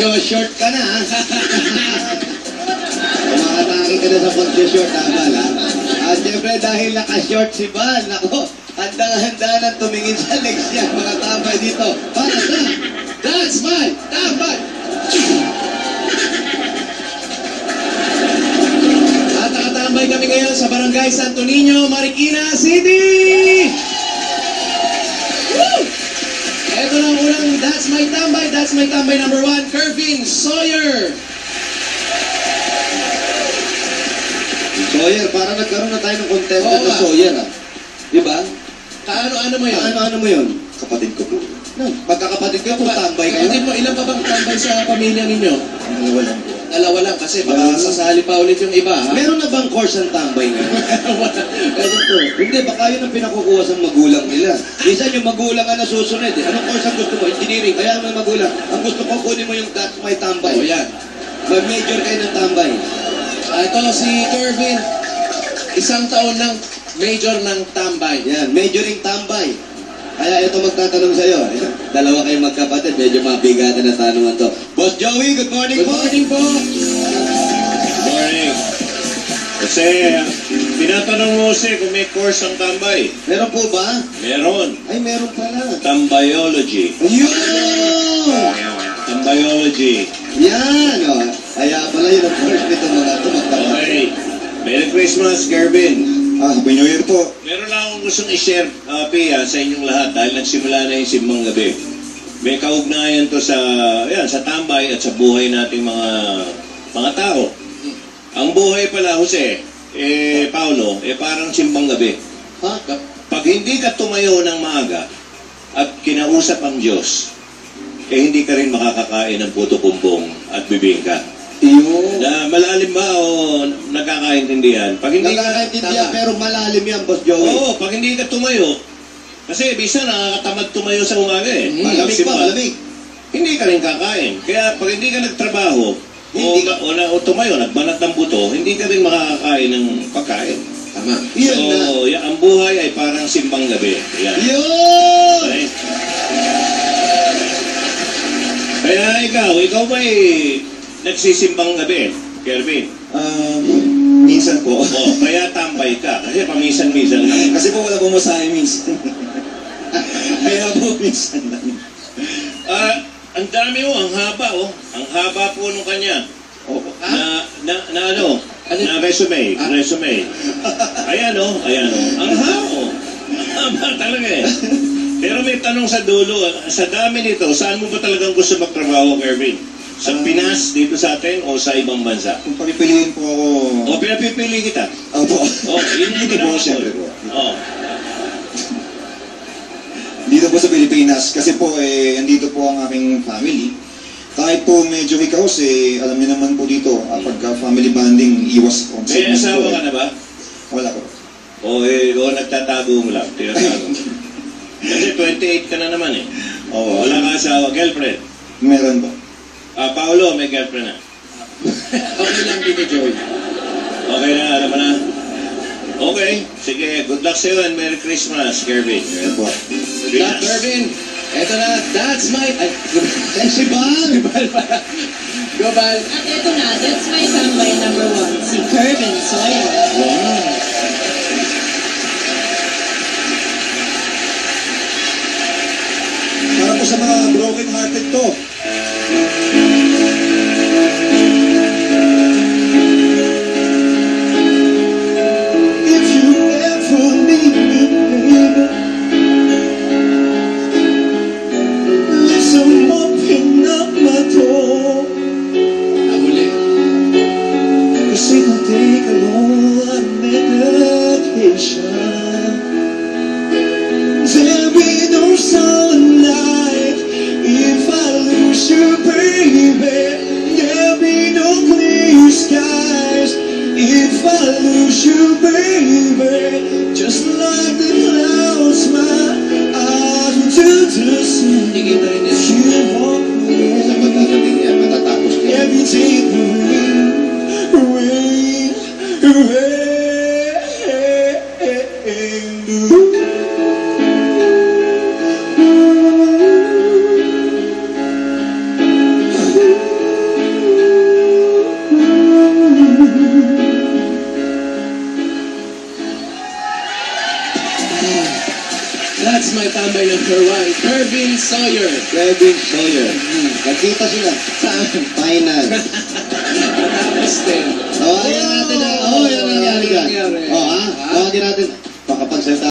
Magsho-short ka na, ha? Makatake ka na sa pag-short, ha, Bal, ha? At syempre, dahil naka-short si Bal, nako, handang-handa na tumingin sa legs niya, mga tambay dito. Para sa That's My Tambay! At nakatambay kami ngayon sa Barangay Santo Niño, Marikina City! Woo! Ito na ang unang That's My Tambay. That's My Tambay number 1, Kervin Sawyer. Sawyer, parang nagkaroon na tayo ng contestant Oo, na ba? Sawyer, ha? Diba? Ano mo yun? Ano mo yun? Kapatid ko po. Pagkakapatid ko, kung tambay kayo. Kapatid mo, ilan pa bang tambay sa pamilya ninyo? Dalawa lang po. Dalawa lang kasi baka sasali pa ulit yung iba, ha? Meron na bang course ang tambay ngayon? Ganun po. Hindi, baka yun ang pinakukuha sa magulang nila. Minsan yung magulang ang nasusunod. Eh. Anong course ang gusto mo? Engineering. Kaya ang magulang. Ang gusto ko, kunin mo yung That's My Tambay. O yan. Mag-major kayo ng tambay. Ito si Kervin, 1 taon ng major ng tambay. Yan, majoring tambay. Kaya ito magtatanong sa'yo. Dalawa kayong magkapatid. Medyo mabigatan na tanungan to. Boss Joey, good morning Good po. morning po. Morning. Kasi, tinatanong mo kasi kung may course ang tambay. Meron po ba? Meron. Ay, meron pala. Tambayology. Ayun! Tambayology. Yan! Oh. Kaya pala yun ang course nito mga ito magkapatid. Okay. Merry Christmas, Kervin. Happy New Year po. Meron lang akong gustong i-share, Pia, sa inyong lahat dahil nagsimula na yung simbang gabi. May kaugnayan to sa, sa tambay at sa buhay nating mga tao. Ang buhay pala, Jose, Paulo, parang simbang gabi. Ha? Pag hindi ka tumayo ng maaga at kinausap ang Diyos, hindi ka rin makakakain ng puto kumbong at bibingka. Yun. Na malalim ba o nagkakaintindihan? Pag hindi Nakakaintindihan Tama. pero malalim yan, Boss Joey. Oo, pag hindi ka tumayo, kasi bisa nakakatamad tumayo sa umaga eh. Malamig pa, Simba. malamig. Hindi ka rin kakain. Kaya pag hindi ka nagtrabaho, Hindi o tumayo, nagbanat ng buto, hindi ka rin makakakain ng pagkain. Tama. Yun na. So, ang buhay ay parang simbang gabi. Yan. Yun! Okay? Kaya ikaw ba'y nagsisimbang gabi, Kervin? Minsan po. Kaya tambay ka. Kasi paminsan-minsan lang. Kasi po wala pumasahe minsan. Kaya po minsan lang. Ang dami ang haba Ang haba po nung kanya. Na resume. Resume. Ayan Ang haba Ang haba talaga eh. Pero may tanong sa dulo, sa dami nito, saan mo ba talagang gusto magtrabaho, Kervin? Sa Pinas, dito sa atin, o sa ibang bansa? Kung papipiliin po ako... O pinapipili kita? Opo. Yun Dito po, siyempre po. Dito po sa Pilipinas, kasi po andito po ang aking family. Kahit po medyo hikaos alam niyo naman po dito, pagka family bonding, iwas po. May asawa ka na ba? Wala po. O nagtatago mo lang, tinatago. Kasi 28 ka na naman eh. Oo. Wala ka asawa, girlfriend. Meron po. Paolo, may girlfriend na. Okay lang dito, Joey. Okay na, alam mo na. Okay, sige, good luck sa'yo and Merry Christmas, Kervin. Meron po. Good luck, Kervin. Ito na, That's My... Ay, Si Bal! Go, Bal. At ito na, That's My Tambay number 1, si Kervin Sawyer. Wow. Para po sa mga broken-hearted to. If you ever need me, baby, listen, open up my door. Nahuli. Kasi kung take a long meditation, there'll be no sunlight if I lose you, baby. There'll be no clear skies if I lose you, baby. Just like the clouds, my eyes will turn to see. Hindi kita rin yan. You walk Sa away. magkakating yan, matatapos ka. Every day the rain. That's my tambay number 1. Kervin Sawyer. Kevin Sawyer. Nagkita sila. Saan? Final. Tapos din. Oh, ayan natin na. Oh, yan ang nangyari dyan. Oh, ha? Tawagin natin. Makapagsalita